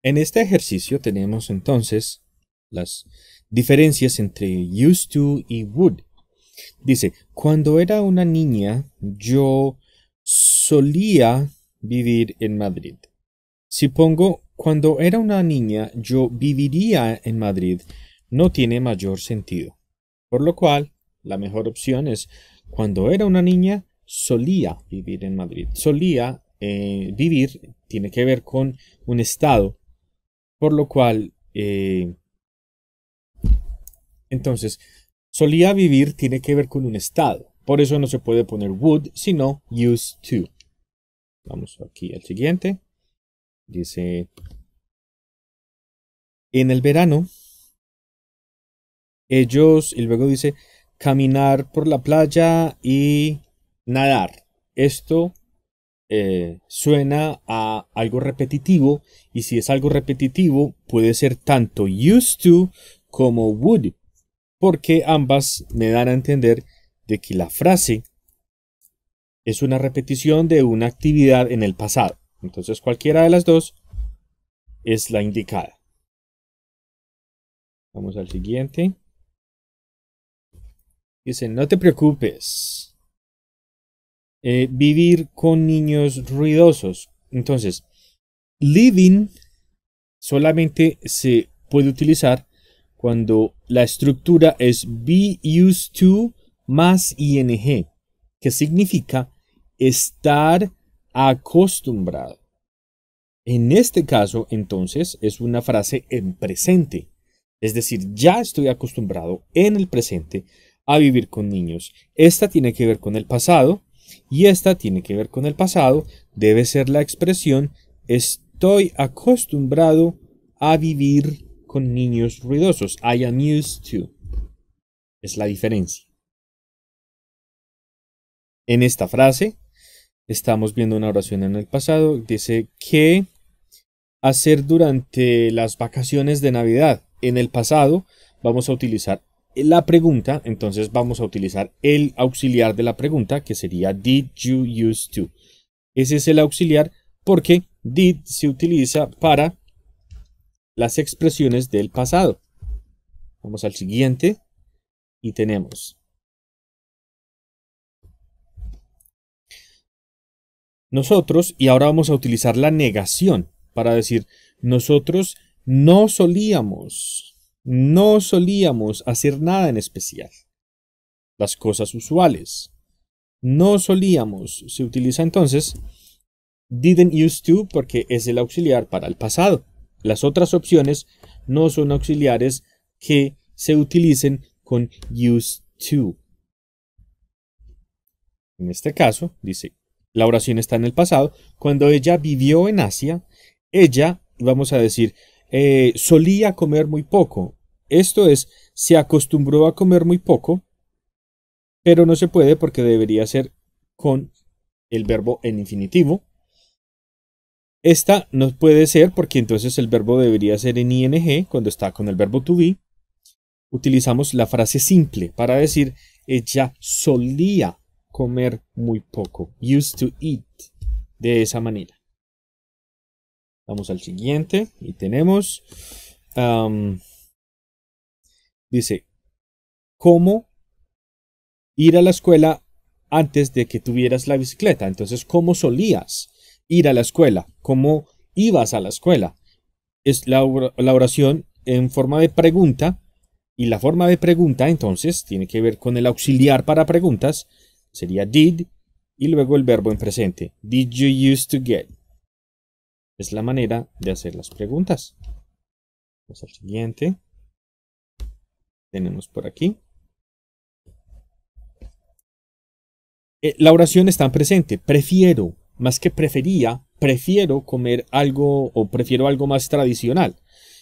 En este ejercicio tenemos entonces las diferencias entre used to y would. Dice, cuando era una niña, yo solía vivir en Madrid. Si pongo, cuando era una niña, yo viviría en Madrid, no tiene mayor sentido. Por lo cual, la mejor opción es, cuando era una niña, solía vivir en Madrid. Solía vivir tiene que ver con un estado, por lo cual, entonces, solía vivir tiene que ver con un estado. Por eso no se puede poner would, sino used to. Vamos aquí al siguiente. Dice, en el verano, ellos, y luego dice, caminar por la playa y nadar. Esto suena a algo repetitivo, y si es algo repetitivo, puede ser tanto used to como would, porque ambas me dan a entender de que la frase es una repetición de una actividad en el pasado. Entonces cualquiera de las dos es la indicada. Vamos al siguiente. Dice, no te preocupes. Vivir con niños ruidosos. Entonces, living solamente se puede utilizar cuando la estructura es be used to más ing, que significa estar acostumbrado. En este caso, entonces, es una frase en presente. Es decir, ya estoy acostumbrado en el presente a vivir con niños. Esta tiene que ver con el pasado y esta tiene que ver con el pasado. Debe ser la expresión estoy acostumbrado a vivir con niños ruidosos. I am used to. Es la diferencia. En esta frase estamos viendo una oración en el pasado. Dice que hacer durante las vacaciones de Navidad. En el pasado vamos a utilizar la pregunta, entonces vamos a utilizar el auxiliar de la pregunta, que sería did you used to. Ese es el auxiliar porque did se utiliza para las expresiones del pasado. Vamos al siguiente y tenemos nosotros, y ahora vamos a utilizar la negación para decir nosotros no solíamos hacer nada en especial. Las cosas usuales. No solíamos. Se utiliza entonces didn't used to porque es el auxiliar para el pasado. Las otras opciones no son auxiliares que se utilicen con used to. En este caso, dice, la oración está en el pasado. Cuando ella vivió en Asia, ella, vamos a decir, solía comer muy poco. Esto es, se acostumbró a comer muy poco, pero no se puede porque debería ser con el verbo en infinitivo. Esta no puede ser porque entonces el verbo debería ser en ing cuando está con el verbo to be. Utilizamos la frase simple para decir ella solía comer muy poco. Used to eat. De esa manera. Vamos al siguiente y tenemos dice cómo ir a la escuela antes de que tuvieras la bicicleta. Entonces, ¿cómo solías ir a la escuela? ¿Cómo ibas a la escuela? Es la oración en forma de pregunta, y la forma de pregunta entonces tiene que ver con el auxiliar para preguntas. Sería did y luego el verbo en presente. Did you used to get? Es la manera de hacer las preguntas. Vamos al siguiente. Tenemos por aquí. La oración está en presente. Prefiero, más que prefería, prefiero comer algo o prefiero algo más tradicional.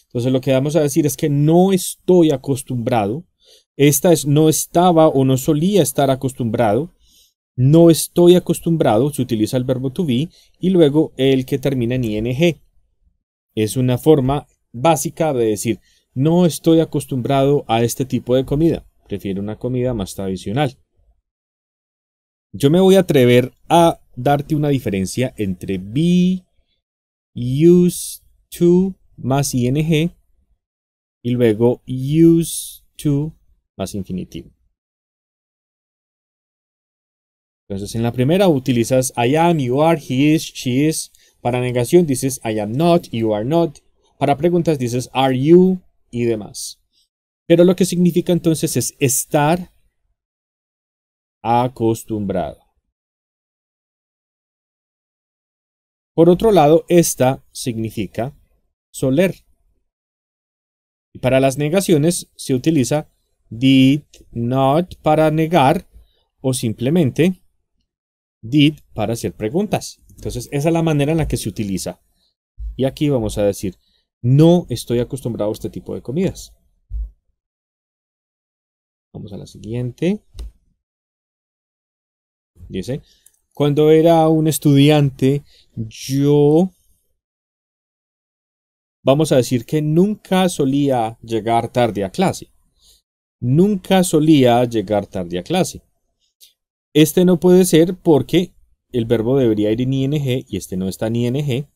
Entonces lo que vamos a decir es que no estoy acostumbrado. Esta es no estaba o no solía estar acostumbrado. No estoy acostumbrado, se utiliza el verbo to be y luego el que termina en ing. Es una forma básica de decir no estoy acostumbrado a este tipo de comida. Prefiero una comida más tradicional. Yo me voy a atrever a darte una diferencia entre be used to más ing y luego used to más infinitivo. Entonces en la primera utilizas I am, you are, he is, she is. Para negación dices I am not, you are not. Para preguntas dices are you y demás. Pero lo que significa entonces es estar acostumbrado. Por otro lado, esta significa soler. Y para las negaciones se utiliza did not para negar o simplemente did para hacer preguntas. Entonces esa es la manera en la que se utiliza. Y aquí vamos a decir no estoy acostumbrado a este tipo de comidas. Vamos a la siguiente. Dice, cuando era un estudiante, vamos a decir que nunca solía llegar tarde a clase. Nunca solía llegar tarde a clase. Este no puede ser porque el verbo debería ir en ing y este no está en ing.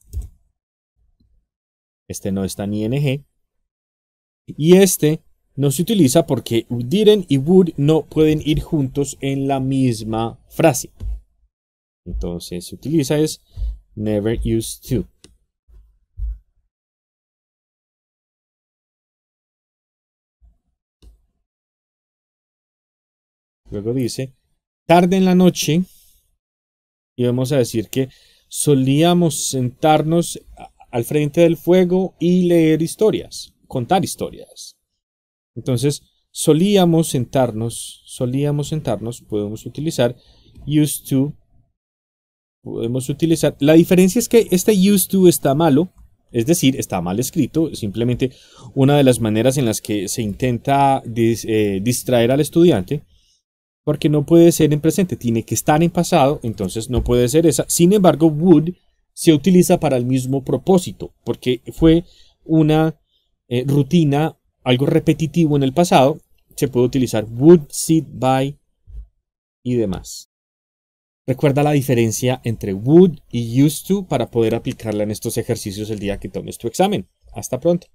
Este no está en ing. Y este no se utiliza porque didn't y would no pueden ir juntos en la misma frase. Entonces se utiliza es never used to. Luego dice tarde en la noche y vamos a decir que solíamos sentarnos al frente del fuego y leer historias, contar historias. Entonces solíamos sentarnos, podemos utilizar used to. Podemos utilizar. La diferencia es que este used to está malo, es decir, está mal escrito. Simplemente una de las maneras en las que se intenta distraer al estudiante, porque no puede ser en presente, tiene que estar en pasado, entonces no puede ser esa. Sin embargo, would se utiliza para el mismo propósito, porque fue una rutina, algo repetitivo en el pasado. Se puede utilizar would, sit by y demás. Recuerda la diferencia entre would y used to para poder aplicarla en estos ejercicios el día que tomes tu examen. Hasta pronto.